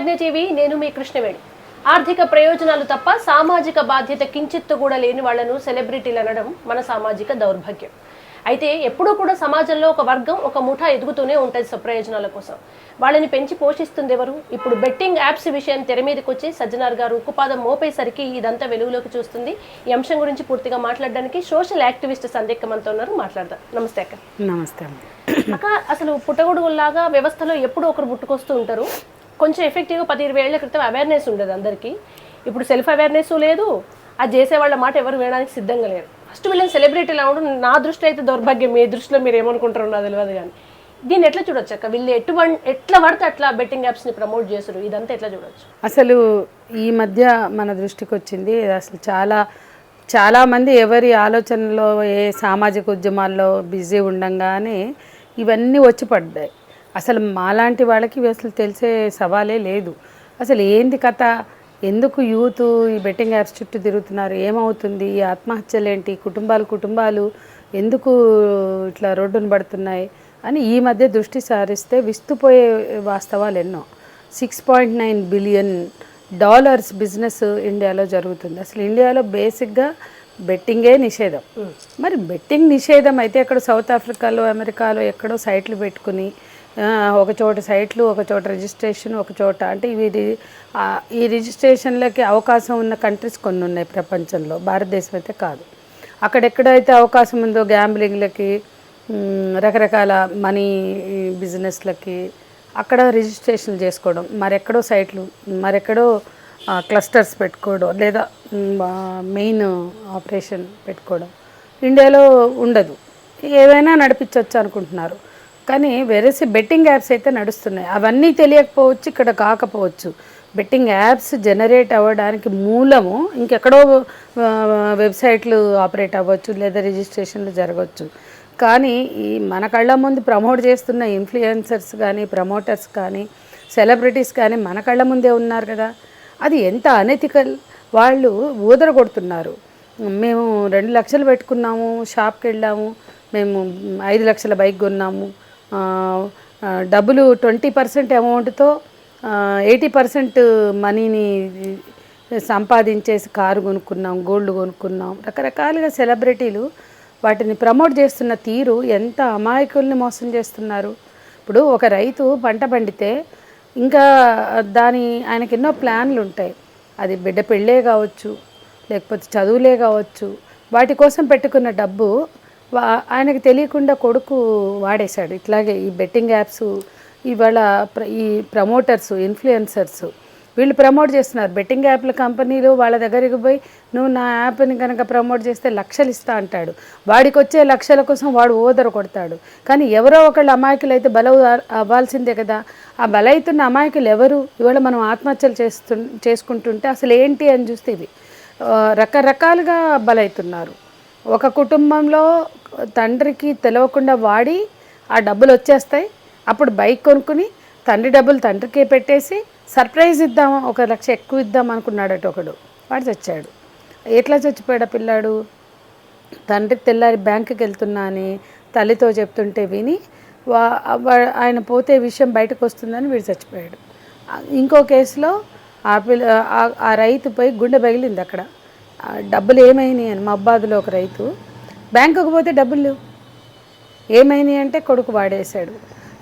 ప్రజ్ఞజీవి, నేను మీ కృష్ణవేణి. ఆర్థిక ప్రయోజనాలు తప్ప సామాజిక బాధ్యత కించిత్తు కూడా లేని వాళ్లను సెలబ్రిటీలు అనడం మన సామాజిక దౌర్భాగ్యం. అయితే ఎప్పుడూ కూడా సమాజంలో ఒక వర్గం, ఒక ముఠా ఎదుగుతూనే ఉంటుంది స్వప్రయోజనాల కోసం. వాళ్ళని పెంచి పోషిస్తుంది ఎవరు? ఇప్పుడు బెట్టింగ్ యాప్స్ విషయం తెర మీదకి వచ్చి సజ్జనార్ గారు ఉక్కుపాదం మోపేసరికి ఇదంతా వెలుగులోకి చూస్తుంది. ఈ అంశం గురించి పూర్తిగా మాట్లాడడానికి సోషల్ యాక్టివిస్ట్ సందేహం మనతో ఉన్నారు. మాట్లాడదాం. నమస్తే అక్క. నమస్తే అక్క, అసలు పుట్టగొడుగుల్లాగా వ్యవస్థలో ఎప్పుడూ ఒకరు పుట్టుకొస్తూ ఉంటారు. కొంచెం ఎఫెక్టివ్గా 10-20 ఏళ్ల క్రితం అవేర్నెస్ ఉండదు అందరికీ. ఇప్పుడు సెల్ఫ్ అవేర్నెస్ లేదు. అది చేసేవాళ్ళ మాట ఎవరు వినడానికి సిద్ధంగా లేరు. ఫస్ట్ వీళ్ళని సెలబ్రిటీలు అవడం నా దృష్టిలో అయితే దౌర్భాగ్యం. మీ దృష్టిలో మీరు ఏమనుకుంటారో నాకు తెలియదు. కానీ దీన్ని ఎట్లా చూడొచ్చు అక్క? వీళ్ళు ఎట్లా పడితే అట్లా బెట్టింగ్ యాప్స్ని ప్రమోట్ చేస్తారు, ఇదంతా ఎట్లా చూడొచ్చు? అసలు ఈ మధ్య మన దృష్టికి వచ్చింది అసలు చాలామంది ఎవరి ఆలోచనలో ఏ సామాజిక ఉద్యమాల్లో బిజీ ఉండంగానే ఇవన్నీ వచ్చి పడ్డాయి. అసలు మాలాంటి వాళ్ళకి ఇవి అసలు తెలిసే సవాలే లేదు. అసలు ఏంది కథ, ఎందుకు యూత్ ఈ బెట్టింగ్ యాప్స్ చుట్టూ తిరుగుతున్నారు, ఏమవుతుంది, ఈ ఆత్మహత్యలు ఏంటి, కుటుంబాలు ఎందుకు ఇట్లా రోడ్డును పడుతున్నాయి అని ఈ మధ్య దృష్టి సారిస్తే విస్తుపోయే వాస్తవాలు ఎన్నో. $6.9 బిలియన్ బిజినెస్ ఇండియాలో జరుగుతుంది. అసలు ఇండియాలో బేసిక్గా బెట్టింగే నిషేధం. మరి బెట్టింగ్ నిషేధం అయితే ఎక్కడ సౌత్ ఆఫ్రికాలో, అమెరికాలో ఎక్కడో సైట్లు పెట్టుకుని ఒక చోట సైట్లు, ఒక చోట రిజిస్ట్రేషన్, ఒక చోట అంటే ఈ రిజిస్ట్రేషన్లకి అవకాశం ఉన్న కంట్రీస్ కొన్ని ఉన్నాయి ప్రపంచంలో, భారతదేశం అయితే కాదు. అక్కడెక్కడైతే అవకాశం ఉందో గ్యాంబ్లింగ్లకి, రకరకాల మనీ బిజినెస్లకి అక్కడ రిజిస్ట్రేషన్లు చేసుకోవడం, మరెక్కడో సైట్లు, మరెక్కడో క్లస్టర్స్ పెట్టుకోవడం, లేదా మెయిన్ ఆపరేషన్ పెట్టుకోవడం. ఇండియాలో ఉండదు, ఏవైనా నడిపించవచ్చు అనుకుంటున్నారు. కానీ వెరసి బెట్టింగ్ యాప్స్ అయితే నడుస్తున్నాయి. అవన్నీ తెలియకపోవచ్చు, ఇక్కడ కాకపోవచ్చు. బెట్టింగ్ యాప్స్ జనరేట్ అవ్వడానికి మూలము ఇంకెక్కడో వెబ్సైట్లు ఆపరేట్ అవ్వచ్చు, లేదా రిజిస్ట్రేషన్లు జరగవచ్చు. కానీ ఈ మన కళ్ళ ముందు ప్రమోట్ చేస్తున్న ఇన్ఫ్లుయెన్సర్స్ కానీ, ప్రమోటర్స్ కానీ, సెలబ్రిటీస్ కానీ మన కళ్ళ ముందే ఉన్నారు కదా. అది ఎంత అనెథికల్. వాళ్ళు ఊదర కొడుతున్నారు. మేము 2 లక్షలు పెట్టుకున్నాము, షాప్కి వెళ్ళాము, మేము 5 లక్షల బైక్ కొన్నాము, డబ్బులు 20% అమౌంట్తో 80% మనీని సంపాదించేసి కారు కొనుక్కున్నాం, గోల్డ్ కొనుక్కున్నాం. రకరకాలుగా సెలబ్రిటీలు వాటిని ప్రమోట్ చేస్తున్న తీరు ఎంత అమాయకుల్ని మోసం చేస్తున్నారు. ఇప్పుడు ఒక రైతు పంట పండితే ఇంకా ఆయనకి ఎన్నో ప్లాన్లు ఉంటాయి. అది బిడ్డ పెళ్ళే కావచ్చు, లేకపోతే చదువులే కావచ్చు. వాటి కోసం పెట్టుకున్న డబ్బు ఆయనకు తెలియకుండా కొడుకు వాడేశాడు. ఇట్లాగే ఈ బెట్టింగ్ యాప్స్ ఇవాళ ఈ ప్రమోటర్స్, ఇన్ఫ్లుయెన్సర్స్ వీళ్ళు ప్రమోట్ చేస్తున్నారు. బెట్టింగ్ యాప్ల కంపెనీలు వాళ్ళ దగ్గరికి పోయి నువ్వు నా యాప్ని కనుక ప్రమోట్ చేస్తే లక్షలు ఇస్తా అంటాడు. వాడికి వచ్చే లక్షల కోసం వాడు ఓదర కొడతాడు. కానీ ఎవరో ఒకళ్ళు అమాయకులు అయితే అవ్వాల్సిందే కదా. ఆ బలవుతున్న అమాయకులు ఎవరు? ఇవాళ మనం ఆత్మహత్యలు చేసుకుంటుంటే అసలు ఏంటి అని చూస్తే ఇవి రకరకాలుగా బలవుతున్నారు. ఒక కుటుంబంలో తండ్రికి తెలవకుండా వాడి ఆ డబ్బులు వచ్చేస్తాయి. అప్పుడు బైక్ కొనుక్కుని తండ్రి డబ్బులు తండ్రికే పెట్టేసి సర్ప్రైజ్ ఇద్దాం, 1 లక్ష ఎక్కువ ఇద్దాం అనుకున్నాడట ఒకడు. వాడు చచ్చాడు. ఎట్లా చచ్చిపోయాడు ఆ పిల్లాడు? తండ్రికి తెల్లారి బ్యాంకుకి వెళ్తున్నా అని తల్లితో చెప్తుంటే విని ఆయన పోతే విషయం బయటకు వస్తుందని వీడు చచ్చిపోయాడు. ఇంకో కేసులో ఆ రైతుపై గుండె పగిలింది. అక్కడ డబ్బులు ఏమైనాయి అని మబ్బాదులో ఒక రైతు బ్యాంకుకు పోతే డబ్బులు లేవు. ఏమైనాయి అంటే కొడుకు వాడేశాడు.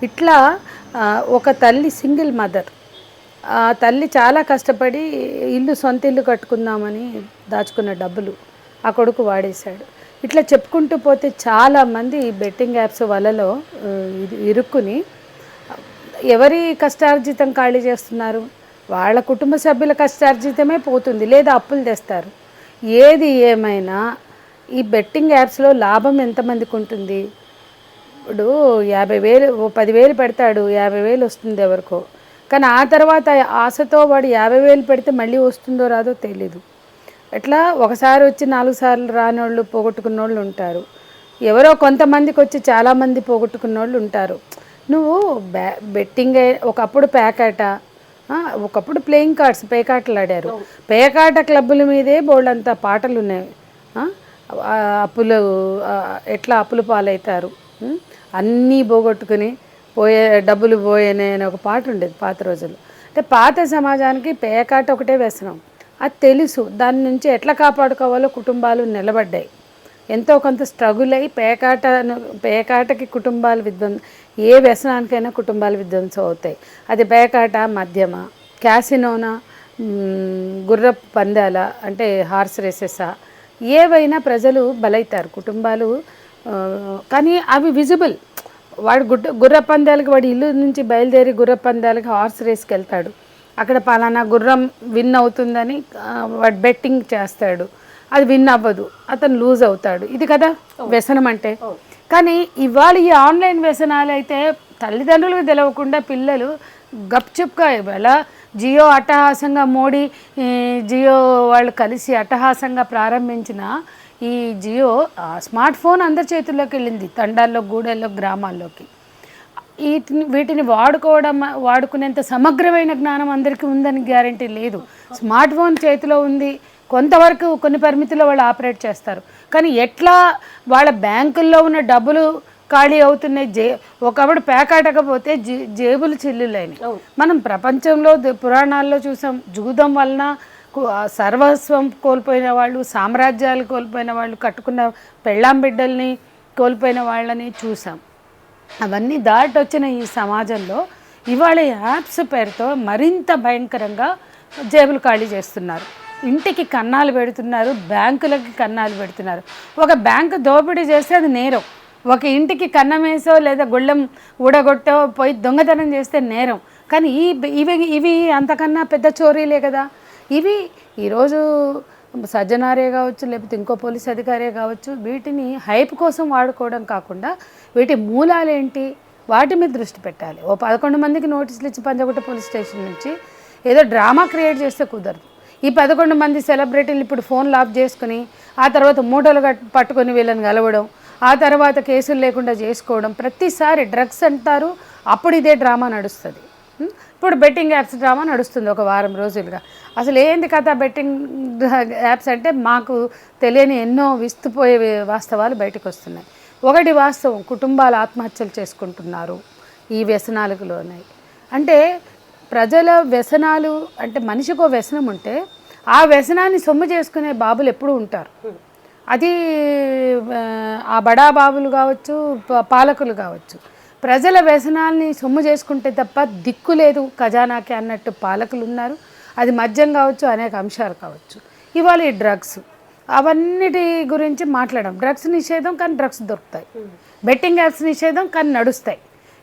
ఇట్లా ఒక తల్లి, సింగిల్ మదర్, ఆ తల్లి చాలా కష్టపడి సొంత ఇల్లు కట్టుకుందామని దాచుకున్న డబ్బులు ఆ కొడుకు వాడేశాడు. ఇట్లా చెప్పుకుంటూ పోతే చాలామంది బెట్టింగ్ యాప్స్ వలలో ఇరుక్కుని ఎవరి కష్టార్జితం ఖాళీ చేస్తున్నారు? వాళ్ళ కుటుంబ సభ్యుల కష్టార్జితమే పోతుంది, లేదా అప్పులు తెస్తారు. ఏది ఏమైనా ఈ బెట్టింగ్ యాప్స్లో లాభం ఎంతమందికి ఉంటుంది? ఇప్పుడు 50,000, 10,000 పెడతాడు, 50,000 వస్తుంది ఎవరికో. కానీ ఆ తర్వాత ఆశతో వాడు 50,000 పెడితే మళ్ళీ వస్తుందో రాదో తెలీదు. ఎట్లా ఒకసారి వచ్చి 4 సార్లు రాని వాళ్ళు, పోగొట్టుకున్న వాళ్ళు ఉంటారు. ఎవరో కొంతమందికి వచ్చి చాలామంది పోగొట్టుకున్న వాళ్ళు ఉంటారు. నువ్వు బెట్టింగ్ ఒకప్పుడు ప్యాకాట, ఒకప్పుడు ప్లేయింగ్ కార్డ్స్, పేకాటలు ఆడారు. పేకాట క్లబ్బుల మీదే బోల్డంత పాటలు ఉన్నాయి. అప్పులు ఎట్లా అప్పులు పాలవుతారు, అన్నీ పోగొట్టుకుని డబ్బులు పోయేనే అని ఒక పాట ఉండేది పాత రోజులు. అంటే పాత సమాజానికి పేకాట ఒకటే వ్యసనం, అది తెలుసు. దాని నుంచి ఎట్లా కాపాడుకోవాలో కుటుంబాలు నిలబడ్డాయి. ఎంతో కొంత స్ట్రగుల్ అయ్యి పేకాటకి కుటుంబాలు ఏ వ్యసనానికైనా కుటుంబాలు విధ్వంసం అవుతాయి. అది పేకాట, మద్యమ, క్యాసినోనా, గుర్రపు పందాల అంటే హార్స్ రేసెసా, ఏవైనా ప్రజలు బలైతారు కుటుంబాలు. కానీ అవి విజిబుల్. వాడు గుర్ర పందాలకి వాడి ఇల్లు నుంచి బయలుదేరి గుర్ర పందాలకి హార్స్ రేస్కి వెళ్తాడు. అక్కడ పలానా గుర్రం విన్ అవుతుందని వాడు బెట్టింగ్ చేస్తాడు, అది విన్ అవ్వదు, అతను లూజ్ అవుతాడు. ఇది కదా వ్యసనం అంటే. కానీ ఇవాళ ఈ ఆన్లైన్ వ్యసనాలు అయితే తల్లిదండ్రులకు తెలవకుండా పిల్లలు గప్చుప్గా ఇవాళ జియో అట్టహాసంగా మోడీ జియో వాళ్ళు కలిసి అట్టహాసంగా ప్రారంభించిన ఈ జియో స్మార్ట్ ఫోన్ అందరి చేతుల్లోకి వెళ్ళింది, తండాల్లో, గూడెల్లో, గ్రామాల్లోకి. వీటిని వాడుకునేంత సమగ్రమైన జ్ఞానం అందరికీ ఉందని గ్యారంటీ లేదు. స్మార్ట్ ఫోన్ చేతిలో ఉంది, కొంతవరకు కొన్ని పరిమితిలో వాళ్ళు ఆపరేట్ చేస్తారు. కానీ ఎట్లా వాళ్ళ బ్యాంకుల్లో ఉన్న డబ్బులు ఖాళీ అవుతున్నాయి, ఒకప్పుడు పేకాటకపోతే జేబులు చిల్లులైనవి. మనం ప్రపంచంలో పురాణాల్లో చూసాం, జూదం వలన సర్వస్వం కోల్పోయిన వాళ్ళు, సామ్రాజ్యాలు కోల్పోయిన వాళ్ళు, కట్టుకున్న పెళ్ళాం బిడ్డల్ని కోల్పోయిన వాళ్ళని చూసాం. అవన్నీ దాటి వచ్చిన ఈ సమాజంలో ఇవాళ యాప్స్ పేరుతో మరింత భయంకరంగా జేబులు ఖాళీ చేస్తున్నారు. ఇంటికి కన్నాలు పెడుతున్నారు, బ్యాంకులకి కన్నాలు పెడుతున్నారు. ఒక బ్యాంకు దోపిడీ చేస్తే అది నేరం, ఒక ఇంటికి కన్నమేసో లేదా గుళ్ళెం ఊడగొట్టో పోయి దొంగతనం చేస్తే నేరం. కానీ ఇవి అంతకన్నా పెద్ద చోరీలే కదా. ఇవి ఈరోజు సజ్జనారే కావచ్చు, లేకపోతే ఇంకో పోలీస్ అధికారే కావచ్చు, వీటిని హైప్ కోసం వాడుకోవడం కాకుండా వీటి మూలాలేంటి వాటి మీద దృష్టి పెట్టాలి. 11 మందికి నోటీసులు ఇచ్చి పంజగుట్ట పోలీస్ స్టేషన్ నుంచి ఏదో డ్రామా క్రియేట్ చేస్తే కుదరదు. ఈ 11 మంది సెలబ్రిటీలు ఇప్పుడు ఫోన్లు ఆఫ్ చేసుకుని ఆ తర్వాత మూటలు పట్టుకొని వీళ్ళని కలవడం, ఆ తర్వాత కేసులు లేకుండా చేసుకోవడం, ప్రతిసారి డ్రగ్స్ అంటారు, అప్పుడు ఇదే డ్రామా నడుస్తుంది. ఇప్పుడు బెట్టింగ్ యాప్స్ డ్రామా నడుస్తుంది ఒక వారం రోజులుగా. అసలు ఏంది కథ బెట్టింగ్ యాప్స్ అంటే మాకు తెలియని ఎన్నో విస్తుపోయే వాస్తవాలు బయటకు వస్తున్నాయి. ఒకటి వాస్తవం, కుటుంబాలు ఆత్మహత్యలు చేసుకుంటున్నారు ఈ వ్యసనాలకు లోనై. అంటే ప్రజల వ్యసనాలు అంటే మనిషికో వ్యసనం ఉంటే ఆ వ్యసనాన్ని సొమ్ము చేసుకునే బాబులు ఎప్పుడూ ఉంటారు. అది ఆ బడా బాబులు కావచ్చు, పాలకులు కావచ్చు. ప్రజల వ్యసనాల్ని సొమ్ము చేసుకుంటే తప్ప దిక్కు లేదు ఖజానాకి అన్నట్టు పాలకులు ఉన్నారు. అది మద్యం కావచ్చు, అనేక అంశాలు కావచ్చు. ఇవాళ ఈ డ్రగ్స్, అవన్నిటి గురించి మాట్లాడడం. డ్రగ్స్ నిషేధం కానీ డ్రగ్స్ దొరుకుతాయి, బెట్టింగ్ యాప్స్ నిషేధం కానీ నడుస్తాయి.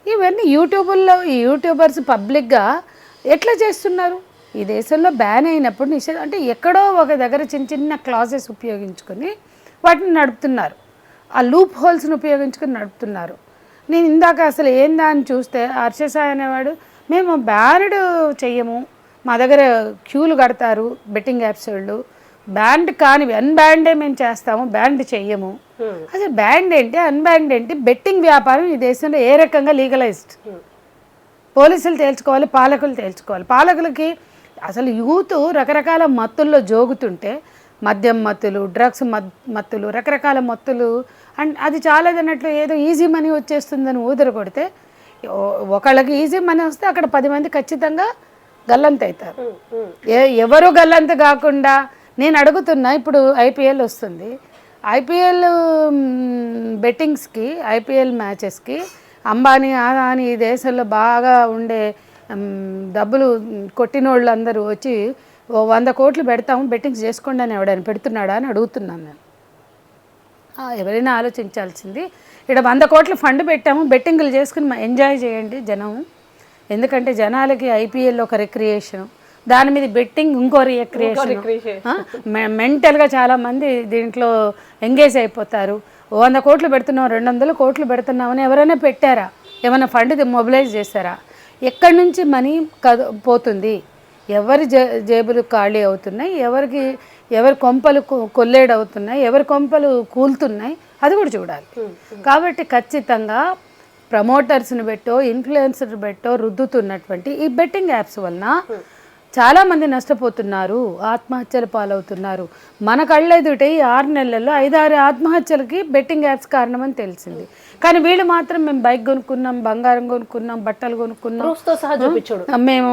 ఇవన్నీ యూట్యూబర్స్ పబ్లిక్గా ఎట్లా చేస్తున్నారు? ఈ దేశంలో బ్యాన్ అయినప్పుడు నిషేధం అంటే ఎక్కడో ఒక దగ్గర చిన్న చిన్న క్లాజెస్ ఉపయోగించుకొని వాటిని నడుపుతున్నారు, ఆ లూప్ హోల్స్ని ఉపయోగించుకొని నడుపుతున్నారు. నేను ఇందాక అసలు ఏందా అని చూస్తే హర్షసాయి అనేవాడు, మేము బ్యాన్డ్ చెయ్యము, మా దగ్గర క్యూలు కడతారు బెట్టింగ్ యాప్స్ వాళ్ళు, బ్యాండ్ కానివి అన్బ్యాండే మేము చేస్తాము, బ్యాండ్ చెయ్యము. అసలు బ్యాండ్ ఏంటి, అన్బ్యాండ్ ఏంటి? బెట్టింగ్ వ్యాపారం ఈ దేశంలో ఏ రకంగా లీగలైజ్డ్? పోలీసులు తేల్చుకోవాలి, పాలకులు తేల్చుకోవాలి. పాలకులకి అసలు యూత్ రకరకాల మత్తుల్లో జోగుతుంటే, మద్యం మత్తులు, డ్రగ్స్ మత్తులు, రకరకాల మత్తులు, అండ్ అది చాలదన్నట్లు ఏదో ఈజీ మనీ వచ్చేస్తుందని ఊదర కొడితే, ఒకళ్ళకి ఈజీ మనీ వస్తే అక్కడ 10 మంది ఖచ్చితంగా గల్లంత అవుతారు. ఎవరు గల్లంత కాకుండా నేను అడుగుతున్నా, ఇప్పుడు ఐపీఎల్ వస్తుంది, ఐపీఎల్ బెట్టింగ్స్కి, ఐపీఎల్ మ్యాచెస్కి అంబానీ, ఆదాని ఈ దేశంలో బాగా ఉండే డబ్బులు కొట్టినోళ్ళు అందరూ వచ్చి 100 కోట్లు పెడతాము బెట్టింగ్స్ చేసుకోండి అని ఎవడైనా పెడుతున్నాడా అని అడుగుతున్నాను నేను. ఎవరైనా ఆలోచించాల్సింది. ఇక్కడ 100 కోట్ల ఫండ్ పెట్టాము, బెట్టింగ్లు చేసుకుని ఎంజాయ్ చేయండి జనం. ఎందుకంటే జనాలకి ఐపీఎల్ ఒక రిక్రియేషన్, దాని మీద బెట్టింగ్ ఇంకో రిక్రియేషన్. మెంటల్గా చాలామంది దీంట్లో ఎంగేజ్ అయిపోతారు. 100 కోట్లు పెడుతున్నాం, 200 కోట్లు పెడుతున్నామని ఎవరైనా పెట్టారా? ఏమైనా ఫండ్ మొబిలైజ్ చేశారా? ఎక్కడి నుంచి మనీ పోతుంది? ఎవరి జేబులు ఖాళీ అవుతున్నాయి, ఎవరి కొంపలు కొల్లేడవుతున్నాయి, ఎవరి కొంపలు కూలుతున్నాయి, అది కూడా చూడాలి. కాబట్టి ఖచ్చితంగా ప్రమోటర్స్ని పెట్టో, ఇన్ఫ్లుయెన్సర్ పెట్టో రుద్దుతున్నటువంటి ఈ బెట్టింగ్ యాప్స్ వలన చాలామంది నష్టపోతున్నారు, ఆత్మహత్యలు పాలవుతున్నారు. మన కళ్ళెదుటే ఈ 6 నెలల్లో 5-6 ఆత్మహత్యలకి బెట్టింగ్ యాప్స్ కారణమని తెలిసింది. కానీ వీళ్ళు మాత్రం మేము బైక్ కొనుక్కున్నాం, బంగారం కొనుక్కున్నాం, బట్టలు కొనుక్కున్నాం, మేము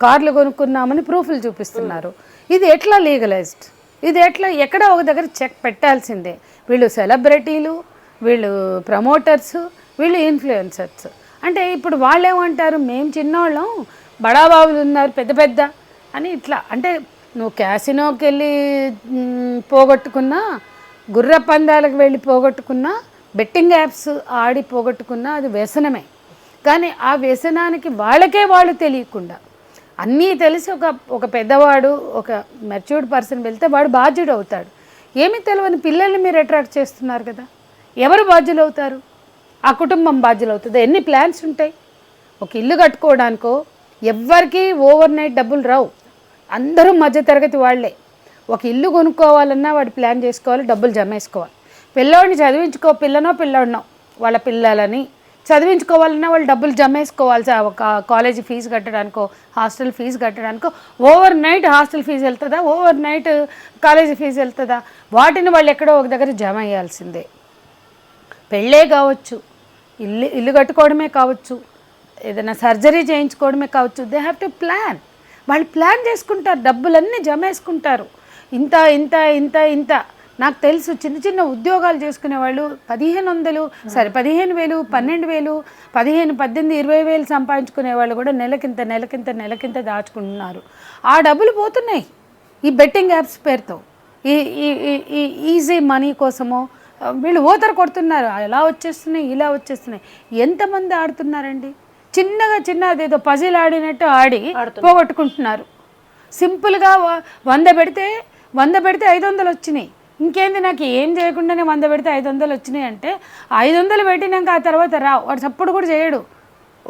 కార్లు కొనుక్కున్నామని ప్రూఫ్లు చూపిస్తున్నారు. ఇది ఎట్లా లీగలైజ్డ్? ఇది ఎట్లా? ఎక్కడ ఒక దగ్గర చెక్ పెట్టాల్సిందే. వీళ్ళు సెలబ్రిటీలు, వీళ్ళు ప్రమోటర్స్, వీళ్ళు ఇన్ఫ్లుయెన్సర్స్. అంటే ఇప్పుడు వాళ్ళు ఏమంటారు, మేము చిన్నోళ్ళం, బడాబాబులు ఉన్నారు పెద్ద పెద్ద అని ఇట్లా. అంటే నువ్వు క్యాసినోకి వెళ్ళి పోగొట్టుకున్నా, గుర్ర పందాలకు వెళ్ళి పోగొట్టుకున్నా, బెట్టింగ్ యాప్స్ ఆడి పోగొట్టుకున్నా అది వ్యసనమే. కానీ ఆ వ్యసనానికి వాళ్ళకే వాళ్ళు తెలియకుండా అన్నీ తెలిసి ఒక పెద్దవాడు, ఒక మెచ్యూర్డ్ పర్సన్ వెళ్తే వాడు బాధ్యుడు అవుతాడు. ఏమీ తెలియని పిల్లల్ని మీరు అట్రాక్ట్ చేస్తున్నారు కదా, ఎవరు బాధ్యులు అవుతారు? ఆ కుటుంబం బాధ్యులు అవుతుంది. ఎన్ని ప్లాన్స్ ఉంటాయి? ఒక ఇల్లు కట్టుకోవడానికో ఎవ్వరికి ఓవర్ నైట్ డబ్బులు రావు, అందరూ మధ్యతరగతి వాళ్ళే. ఒక ఇల్లు కొనుక్కోవాలన్నా వాడు ప్లాన్ చేసుకోవాలి, డబ్బులు జమ వేసుకోవాలి. పిల్లోడిని చదివించుకో, పిల్లనో వాళ్ళ పిల్లలని చదివించుకోవాలన్నా వాళ్ళు డబ్బులు జమ వేసుకోవాలి. ఒక కాలేజీ ఫీజు కట్టడానికో, హాస్టల్ ఫీజు కట్టడానికో. ఓవర్ నైట్ హాస్టల్ ఫీజు వెళ్తుందా, ఓవర్ నైట్ కాలేజీ ఫీజు వెళ్తుందా? వాటిని వాళ్ళు ఎక్కడో ఒక దగ్గర జమ అయ్యాల్సిందే. పెళ్ళే కావచ్చు, ఇల్లు కట్టుకోవడమే కావచ్చు, ఏదైనా సర్జరీ చేయించుకోవడమే కావచ్చు, దే హ్యావ్ టు ప్లాన్. వాళ్ళు ప్లాన్ చేసుకుంటారు, డబ్బులన్నీ జమ వేసుకుంటారు. ఇంత ఇంత ఇంత ఇంత నాకు తెలుసు చిన్న చిన్న ఉద్యోగాలు చేసుకునే వాళ్ళు 1500, సరే 15,000, 12,000, 15, 18, 20,000 సంపాదించుకునే వాళ్ళు కూడా నెలకింత దాచుకుంటున్నారు. ఆ డబ్బులు పోతున్నాయి ఈ బెట్టింగ్ యాప్స్ పేరుతో. ఈ ఈజీ మనీ కోసమో వీళ్ళు ఓతర కొడుతున్నారు. అలా వచ్చేస్తున్నాయి, ఇలా వచ్చేస్తున్నాయి. ఎంతమంది ఆడుతున్నారండి? చిన్న అదేదో పజిల్ ఆడినట్టు ఆడి పోగొట్టుకుంటున్నారు. సింపుల్గా 100 పెడితే 500 వచ్చినాయి. ఇంకేంది, నాకు ఏం చేయకుండానే 100 పెడితే 500 వచ్చినాయి అంటే 500 పెట్టినాక ఆ తర్వాత వాడు సప్పుడు కూడా చేయడు.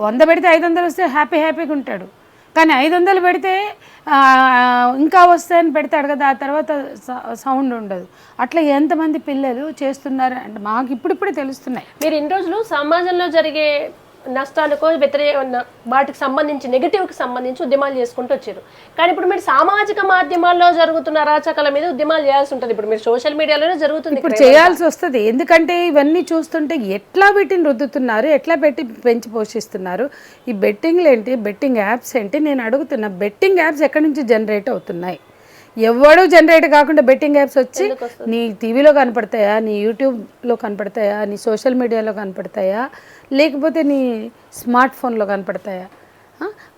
100 పెడితే 500 వస్తే హ్యాపీగా ఉంటాడు. కానీ 500 పెడితే ఇంకా వస్తాయని పెడతాడు కదా, ఆ తర్వాత సౌండ్ ఉండదు. అట్లా ఎంతమంది పిల్లలు చేస్తున్నారు అంటే మాకు ఇప్పుడిప్పుడే తెలుస్తున్నాయి. మీరు ఇన్ని రోజులు సమాజంలో జరిగే నష్టాలకో వాటికి సంబంధించి నెగిటివ్కి సంబంధించి ఉద్యమాలు చేసుకుంటూ వచ్చారు. కానీ ఇప్పుడు మీరు సామాజిక మాధ్యమాల్లో జరుగుతున్న అరాచకాల మీద ఉద్యమాలు చేయాల్సి ఉంటుంది. ఇప్పుడు మీరు సోషల్ మీడియాలోనే జరుగుతుంది, ఇప్పుడు చేయాల్సి వస్తుంది. ఎందుకంటే ఇవన్నీ చూస్తుంటే ఎట్లా వీటిని రుద్దుతున్నారు, ఎట్లా పెంచి పోషిస్తున్నారు. ఈ బెట్టింగ్లు ఏంటి, బెట్టింగ్ యాప్స్ ఏంటి? నేను అడుగుతున్నా, బెట్టింగ్ యాప్స్ ఎక్కడి నుంచి జనరేట్ అవుతున్నాయి? ఎవడు జనరేట్ కాకుండా బెట్టింగ్ యాప్స్ వచ్చి నీ టీవీలో కనపడతాయా, నీ యూట్యూబ్లో కనపడతాయా, నీ సోషల్ మీడియాలో కనపడతాయా, లేకపోతే నీ స్మార్ట్ ఫోన్లో కనపడతాయా?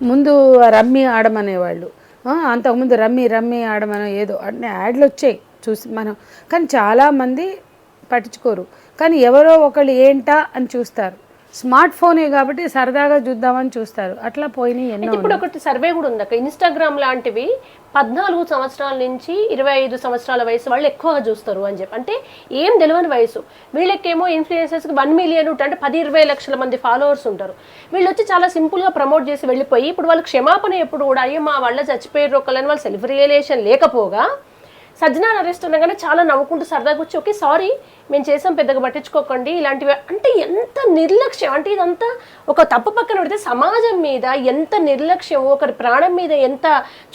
ముందు రమ్మీ ఆడమనేవాళ్ళు, అంతకుముందు రమ్మీ ఆడమనే ఏదో అన్ని యాడ్లు వచ్చాయి చూసి మనం. కానీ చాలామంది పట్టించుకోరు. కానీ ఎవరో ఒకళ్ళు ఏంటా అని చూస్తారు. స్మార్ట్ ఫోనే కాబట్టి సరదాగా చూద్దామని చూస్తారు. అట్లా పోయినాయి ఎన్నో. ఇప్పుడు ఒకటి సర్వే కూడా ఉంది అక్క, ఇన్స్టాగ్రామ్ లాంటివి 14 సంవత్సరాల నుంచి 25 సంవత్సరాల వయసు వాళ్ళు ఎక్కువగా చూస్తారు అని చెప్పి. అంటే ఏం తెలియని వయసు వీళ్ళకేమో. ఇన్ఫ్లుయెన్సర్స్కి 1 మిలియన్ అంటే 10-20 లక్షల మంది ఫాలోవర్స్ ఉంటారు. వీళ్ళు వచ్చి చాలా సింపుల్గా ప్రమోట్ చేసి వెళ్ళిపోయి ఇప్పుడు వాళ్ళు క్షమాపణ ఎప్పుడు కూడా అయ్యో మా వాళ్ళ చచ్చిపోయారు ఒకళ్ళని వాళ్ళు సెల్ఫ్ రియలైజేషన్ లేకపోగా సజ్జనాన్ అరెస్ట్ ఉండగానే చాలా నవ్వుకుంటూ సరదాగా వచ్చి ఓకే సారీ మేము చేసాం పెద్దగా పట్టించుకోకండి ఇలాంటివి. అంటే ఎంత నిర్లక్ష్యం అంటే ఇదంతా ఒక తప్పు పక్కన పెడితే సమాజం మీద ఎంత నిర్లక్ష్యం, ఒకరి ప్రాణం మీద ఎంత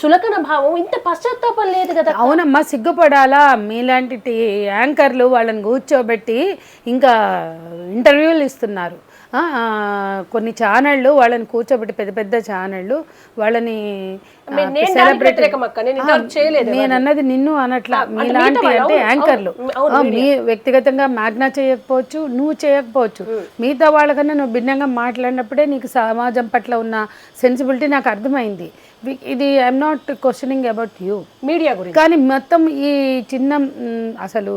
చులకన భావం, ఇంత పశ్చాత్తాపం లేదు కదా. అవునమ్మా, సిగ్గుపడాలా? మీలాంటి యాంకర్లు వాళ్ళని కూర్చోబెట్టి ఇంకా ఇంటర్వ్యూలు ఇస్తున్నారు. కొన్ని ఛానళ్ళు వాళ్ళని కూర్చోబెట్టి, పెద్ద ఛానళ్ళు వాళ్ళని నేను అన్నది నిన్ను అనట్లా. మీలాంటి అంటే యాంకర్లు మీ వ్యక్తిగతంగా మ్యాగ్నా చేయకపోవచ్చు, నువ్వు చేయకపోవచ్చు, మిగతా వాళ్ళకన్నా నువ్వు భిన్నంగా మాట్లాడినప్పుడే నీకు సమాజం పట్ల ఉన్న సెన్సిబిలిటీ నాకు అర్థమైంది. ఇది I'm not questioning about you media గురించి. కానీ మొత్తం ఈ చిన్న అసలు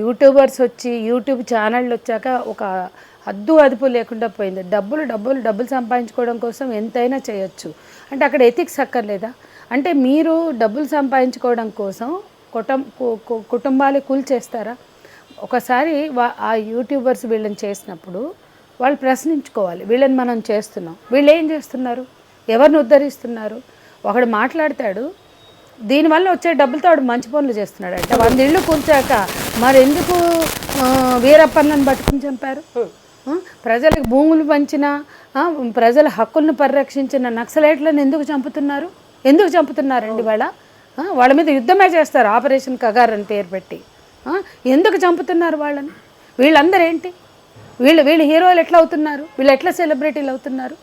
యూట్యూబర్స్ వచ్చి యూట్యూబ్ ఛానళ్ళు వచ్చాక ఒక అదుపు లేకుండా పోయింది. డబ్బులు సంపాదించుకోవడం కోసం ఎంతైనా చేయొచ్చు. అంటే అక్కడ ఎథిక్స్ అక్కర్లేదా? అంటే మీరు డబ్బులు సంపాదించుకోవడం కోసం కుటుంబాలు కూల్చేస్తారా? ఒకసారి ఆ యూట్యూబర్స్ వీళ్ళని చేసినప్పుడు వాళ్ళు ప్రశ్నించుకోవాలి, వీళ్ళని మనం చేస్తున్నాం, వీళ్ళు ఏం చేస్తున్నారు, ఎవరిని ఉద్ధరిస్తున్నారు? ఒకడు మాట్లాడతాడు, దీనివల్ల వచ్చే డబ్బులతో వాడు మంచి పనులు చేస్తున్నాడు అంటే 100 ఇళ్ళు కూల్చాక మరెందుకు వీరప్పన్నను పట్టుకుని చంపారు? ప్రజలకు భూములు పంచిన, ప్రజల హక్కులను పరిరక్షించిన నక్సలైట్లను ఎందుకు చంపుతున్నారు? ఎందుకు చంపుతున్నారండి వాళ్ళ వాళ్ళ మీద యుద్ధమే చేస్తారు ఆపరేషన్ కగార్ అని పేరు పెట్టి. ఎందుకు చంపుతున్నారు వాళ్ళని? వీళ్ళందరూ ఏంటి? వీళ్ళు హీరోలు ఎట్లా అవుతున్నారు? వీళ్ళు ఎట్లా సెలబ్రిటీలు అవుతున్నారు?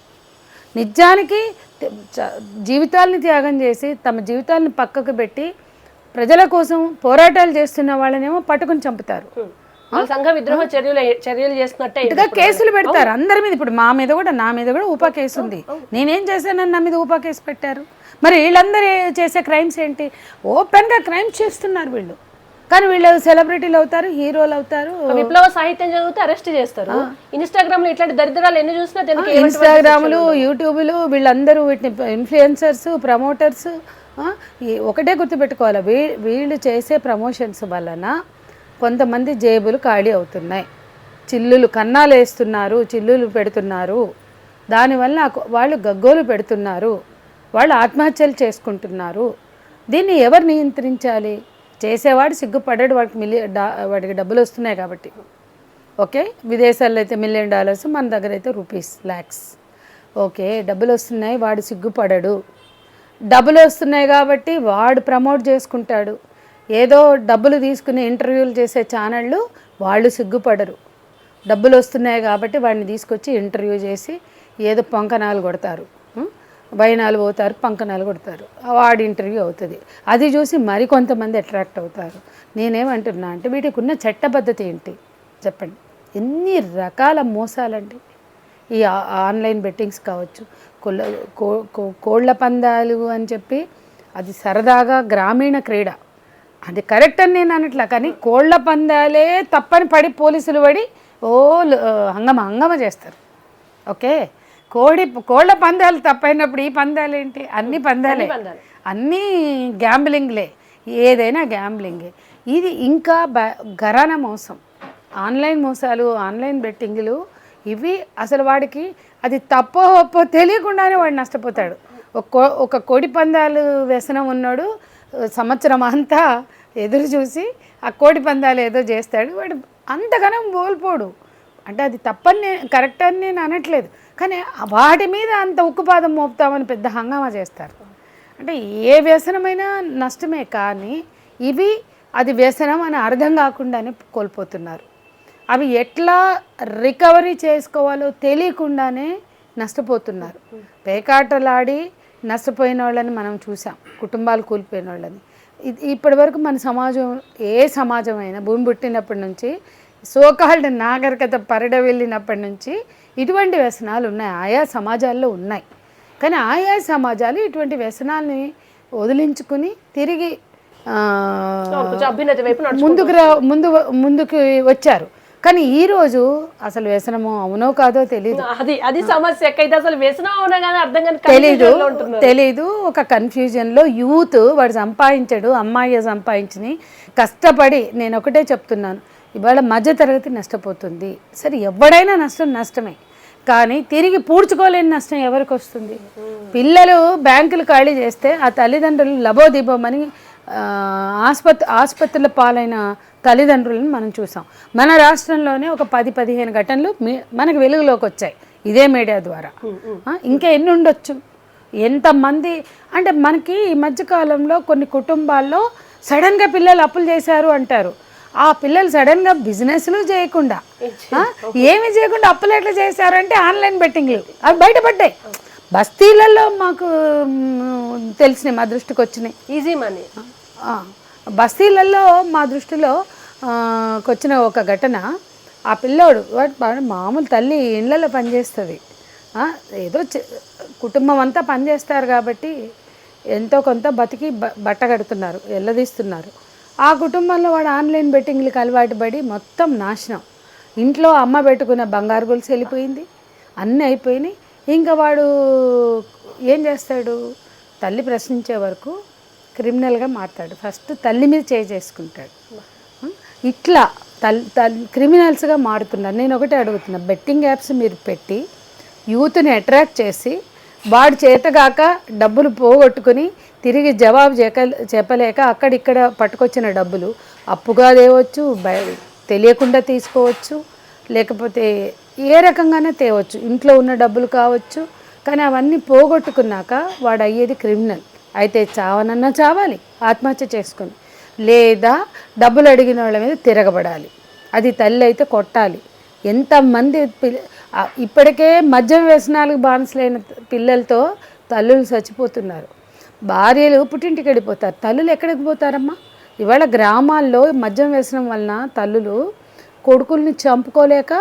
నిజానికి జీవితాలని త్యాగం చేసి తమ జీవితాలను పక్కకు పెట్టి ప్రజల కోసం పోరాటాలు చేస్తున్న వాళ్ళనేమో పట్టుకుని చంపుతారు. సంఘ విద్రోహ చర్యలు చేస్తున్నట్టే ఇంకా కేసులు పెడతారు అందరి మీద. ఇప్పుడు నా మీద కూడా ఊపా కేసు ఉంది. నేనేం చేశానని నా మీద ఊపా కేసు పెట్టారు. మరి వీళ్ళందరూ చేసే క్రైమ్స్ ఏంటి? ఓపెన్గా క్రైమ్స్ చేస్తున్నారు వీళ్ళు. కానీ వీళ్ళు సెలబ్రిటీలు అవుతారు, హీరోలు అవుతారు. విప్లవ సాహిత్యం చదివితే అరెస్ట్ చేస్తారు. ఇన్స్టాగ్రామ్ లో ఇట్లాంటి దరిద్రాలు ఎన్ని చూసినా ఇన్స్టాగ్రాములు, యూట్యూబ్లు, వీళ్ళందరూ వీటిని ఇన్ఫ్లుయెన్సర్స్, ప్రమోటర్స్. ఒకటే గుర్తుపెట్టుకోవాలి, వీళ్ళు చేసే ప్రమోషన్స్ వలన కొంతమంది జేబులు ఖాళీ అవుతున్నాయి. చిల్లులు కన్నాలు వేస్తున్నారు, చిల్లులు పెడుతున్నారు. దానివల్ల వాళ్ళు గగ్గోలు పెడుతున్నారు, వాళ్ళు ఆత్మహత్యలు చేసుకుంటున్నారు. దీన్ని ఎవరు నియంత్రించాలి? చేసేవాడు సిగ్గుపడ్డాడు, వాడికి డబ్బులు వస్తున్నాయి కాబట్టి. ఓకే, విదేశాల్లో అయితే $1 million, మన దగ్గర అయితే రూపీస్ lakhs. ఓకే, డబ్బులు వస్తున్నాయి, వాడు సిగ్గుపడడు. డబ్బులు వస్తున్నాయి కాబట్టి వాడు ప్రమోట్ చేసుకుంటాడు. ఏదో డబ్బులు తీసుకుని ఇంటర్వ్యూలు చేసే ఛానళ్ళు వాళ్ళు సిగ్గుపడరు. డబ్బులు వస్తున్నాయి కాబట్టి వాడిని తీసుకొచ్చి ఇంటర్వ్యూ చేసి ఏదో పంకనాలు కొడతారు, వైనాలు పోతారు, పంకనాలు కొడతారు. వాడి ఇంటర్వ్యూ అవుతుంది. అది చూసి మరికొంతమంది అట్రాక్ట్ అవుతారు. నేనేమంటున్నా అంటే వీటికి ఉన్న చట్టబద్ధత ఏంటి చెప్పండి? ఎన్ని రకాల మోసాలండి ఈ ఆన్లైన్ బెట్టింగ్స్ కావచ్చు. కోళ్ళ పందాలు అని చెప్పి అది సరదాగా గ్రామీణ క్రీడ, అది కరెక్ట్ అని నేను అనట్లా. కానీ కోళ్ళ పందాలే తప్పని పడి పోలీసులు పడి హంగమ చేస్తారు. ఓకే, కోళ్ళ పందాలు తప్పైనప్పుడు ఈ పందాలు ఏంటి? అన్ని పందాలే, అన్నీ గ్యాంబ్లింగ్లే, ఏదైనా గ్యాంబ్లింగే. ఇది ఇంకా ఘరానా మోసం, ఆన్లైన్ మోసాలు, ఆన్లైన్ బెట్టింగ్లు ఇవి. అసలు వాడికి అది తప్పో ఒప్పో తెలియకుండానే వాడు నష్టపోతాడు. ఒక కోడి పందాలు వ్యసనం ఉన్నాడు, సంవత్సరం అంతా ఎదురు చూసి ఆ కోడి పందాలు ఏదో చేస్తాడు. వాడు అంతగానం కోల్పోడు. అంటే అది తప్పని కరెక్ట్ అని నేను అనట్లేదు, కానీ వాటి మీద అంత ఉక్కుపాదం మోపుతామని పెద్ద హంగామా చేస్తారు. అంటే ఏ వ్యసనమైనా నష్టమే, కానీ ఇవి అది వ్యసనం అని అర్థం కాకుండానే కోల్పోతున్నారు. అవి ఎట్లా రికవరీ చేసుకోవాలో తెలియకుండానే నష్టపోతున్నారు. పేకాటలాడి నష్టపోయిన వాళ్ళని మనం చూసాం, కుటుంబాలు కూలిపోయిన వాళ్ళని. ఇప్పటి వరకు మన సమాజం, ఏ సమాజమైనా భూమి పుట్టినప్పటి నుంచి సోకాల్డ్ నాగరికత పరిడ వెళ్ళినప్పటి నుంచి ఇటువంటి వ్యసనాలు ఉన్నాయి, ఆయా సమాజాల్లో ఉన్నాయి. కానీ ఆయా సమాజాలు ఇటువంటి వ్యసనాలని వదిలించుకుని తిరిగి ముందుకు వచ్చారు. కానీ ఈరోజు అసలు వ్యసనము అవునో కాదో తెలియదు. అది సమస్య. అసలు వ్యసనం అవునా కానీ అర్థం తెలీదు. ఒక కన్ఫ్యూజన్లో యూత్ వాడు సంపాదించాడు, అమ్మాయి సంపాదించి కష్టపడి, నేను ఒకటే చెప్తున్నాను, ఇవాళ మధ్యతరగతి నష్టపోతుంది. సరే, ఎవడైనా నష్టమే, కానీ తిరిగి పూడ్చుకోలేని నష్టం ఎవరికి వస్తుంది? పిల్లలు బ్యాంకులు ఖాళీ చేస్తే ఆ తల్లిదండ్రులు లబోదిబోమని ఆసుపత్రుల పాలైన తల్లిదండ్రులను మనం చూసాం. మన రాష్ట్రంలోనే ఒక 10-15 ఘటనలు మనకు వెలుగులోకి వచ్చాయి ఇదే మీడియా ద్వారా. ఇంకా ఎన్ని ఉండొచ్చు? ఎంతమంది అంటే మనకి ఈ మధ్యకాలంలో కొన్ని కుటుంబాల్లో సడన్గా పిల్లలు అప్పులు చేశారు అంటారు. ఆ పిల్లలు సడన్గా బిజినెస్లు చేయకుండా, ఏమి చేయకుండా అప్పులు ఎట్లా చేశారంటే ఆన్లైన్ బెట్టింగ్లు అవి బయటపడ్డాయి. బస్తీలలో మాకు తెలిసినాయి, మా దృష్టికి వచ్చినాయి. Easy money. బస్తీలలో మా దృష్టిలో వచ్చిన ఒక ఘటన, ఆ పిల్లోడు వాడు మామూలు తల్లి ఇళ్ళలో పనిచేస్తుంది, ఏదో కుటుంబం అంతా పనిచేస్తారు కాబట్టి ఎంతో కొంత బతికి బట్ట కడుతున్నారు, ఎల్లదీస్తున్నారు. ఆ కుటుంబంలో వాడు ఆన్లైన్ బెట్టింగ్లకు అలవాటు పడి మొత్తం నాశనం. ఇంట్లో అమ్మ పెట్టుకున్న బంగారు గొలుసు వెళ్ళిపోయింది, అన్నీ అయిపోయినాయి. ఇంకా వాడు ఏం చేస్తాడు? తల్లి ప్రశ్నించే వరకు క్రిమినల్గా మాట్లాడు. ఫస్ట్ తల్లి మీద చేసుకుంటాడు. ఇట్లా క్రిమినల్స్గా మారుతున్నారు. నేను ఒకటే అడుగుతున్నా, బెట్టింగ్ యాప్స్ మీరు పెట్టి యూత్ని అట్రాక్ట్ చేసి వాడు చేతగాక డబ్బులు పోగొట్టుకుని తిరిగి జవాబు చెప్పలేక అక్కడిక్కడ పట్టుకొచ్చిన డబ్బులు అప్పుగా తేవచ్చు, తెలియకుండా తీసుకోవచ్చు, లేకపోతే ఏ రకంగానే తేవచ్చు, ఇంట్లో ఉన్న డబ్బులు కావచ్చు. కానీ అవన్నీ పోగొట్టుకున్నాక వాడు అయ్యేది క్రిమినల్. అయితే చావనన్నా చావాలి ఆత్మహత్య చేసుకొని, లేదా డబ్బులు అడిగిన వాళ్ళ మీద తిరగబడాలి. అది తల్లి అయితే కొట్టాలి. ఎంతమంది ఇప్పటికే మద్యం వ్యసనాలకు బానిసలైన పిల్లలతో తల్లులు చచ్చిపోతున్నారు. భార్యలు పుట్టింటికి వెళ్ళిపోతారు, తల్లులు ఎక్కడికి పోతారమ్మా? ఇవాళ గ్రామాల్లో మద్యం వ్యసనం వలన తల్లులు కొడుకుల్ని చంపుకోలేక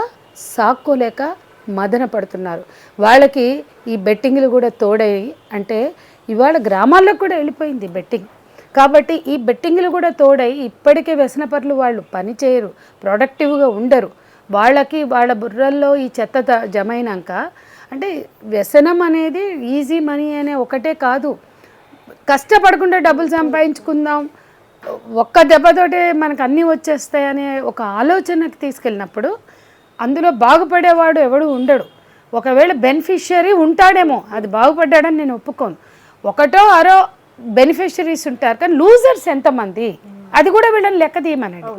సాక్కోలేక మదన పడుతున్నారు. వాళ్ళకి ఈ బెట్టింగ్లు కూడా తోడై, అంటే ఇవాళ గ్రామాల్లో కూడా వెళ్ళిపోయింది బెట్టింగ్. కాబట్టి ఈ బెట్టింగ్లు కూడా తోడై ఇప్పటికే వ్యసనపరులు వాళ్ళు పని చేయరు, ప్రొడక్టివ్గా ఉండరు. వాళ్ళకి వాళ్ళ బుర్రల్లో ఈ చెత్త జమైనాక, అంటే వ్యసనం అనేది ఈజీ మనీ అనే ఒకటే కాదు, కష్టపడకుండా డబ్బులు సంపాదించుకుందాం, ఒక్క దెబ్బతోటే మనకు అన్నీ వచ్చేస్తాయనే ఒక ఆలోచనకు తీసుకెళ్ళినప్పుడు అందులో బాగుపడేవాడు ఎవడు ఉండడు. ఒకవేళ బెనిఫిషియరీ ఉంటాడేమో, అది బాగుపడ్డాడని నేను ఒప్పుకోను. ఒకటో అరో బెనిఫిషరీస్ ఉంటారు, కానీ లూజర్స్ ఎంతమంది అది కూడా వీళ్ళని లెక్క తీయమనండి.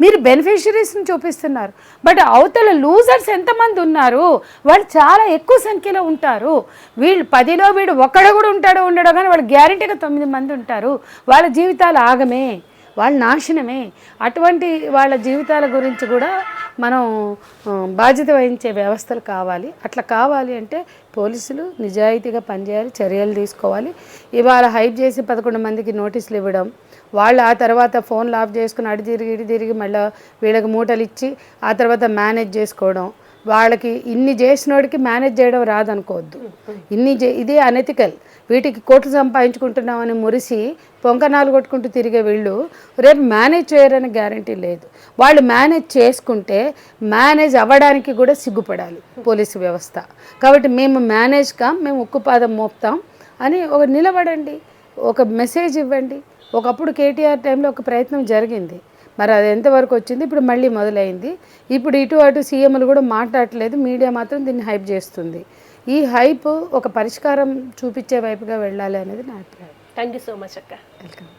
మీరు బెనిఫిషరీస్ని చూపిస్తున్నారు, బట్ అవతల లూజర్స్ ఎంతమంది ఉన్నారు? వాళ్ళు చాలా ఎక్కువ సంఖ్యలో ఉంటారు. వీళ్ళు 10లో వీడు ఒక్కడు కూడా ఉంటాడో ఉండడో, కానీ వాళ్ళు గ్యారెంటీగా 9 మంది ఉంటారు. వాళ్ళ జీవితాలు ఆగమే, వాళ్ళ నాశనమే. అటువంటి వాళ్ళ జీవితాల గురించి కూడా మనం బాధ్యత వహించే వ్యవస్థలు కావాలి. అట్లా కావాలి అంటే పోలీసులు నిజాయితీగా పనిచేయాలి, చర్యలు తీసుకోవాలి. ఇవాళ హైప్ చేసి 11 మందికి నోటీసులు ఇవ్వడం, వాళ్ళు ఆ తర్వాత ఫోన్లు ఆఫ్ చేసుకుని అడి తిరిగి మళ్ళీ వీళ్ళకి మూటలు ఇచ్చి ఆ తర్వాత మేనేజ్ చేసుకోవడం. వాళ్ళకి ఇన్ని చేసినోడికి మేనేజ్ చేయడం రాదనుకోవద్దు. ఇదే అనెతికల్. వీటికి కోట్లు సంపాదించుకుంటున్నామని మురిసి పొంకనాలు కొట్టుకుంటూ తిరిగే వీళ్ళు రేపు మేనేజ్ చేయరని గ్యారంటీ లేదు. వాళ్ళు మేనేజ్ చేసుకుంటే మేనేజ్ అవ్వడానికి కూడా సిగ్గుపడాలి పోలీసు వ్యవస్థ. కాబట్టి మేము మేము ఉక్కుపాదం మోపుతాం అని ఒక నిలబడండి, ఒక మెసేజ్ ఇవ్వండి. ఒకప్పుడు కేటీఆర్ టైంలో ఒక ప్రయత్నం జరిగింది, మరి అది ఎంతవరకు వచ్చింది? ఇప్పుడు మళ్ళీ మొదలైంది. ఇప్పుడు ఇటు అటు సీఎంలు కూడా మాట్లాడట్లేదు, మీడియా మాత్రం దీన్ని హైప్ చేస్తుంది. ఈ హైప్ ఒక పరిష్కారం చూపించే వైపుగా వెళ్ళాలి అనేది నా అభిప్రాయం. థ్యాంక్ యూ సో మచ్ అక్క. వెల్కమ్.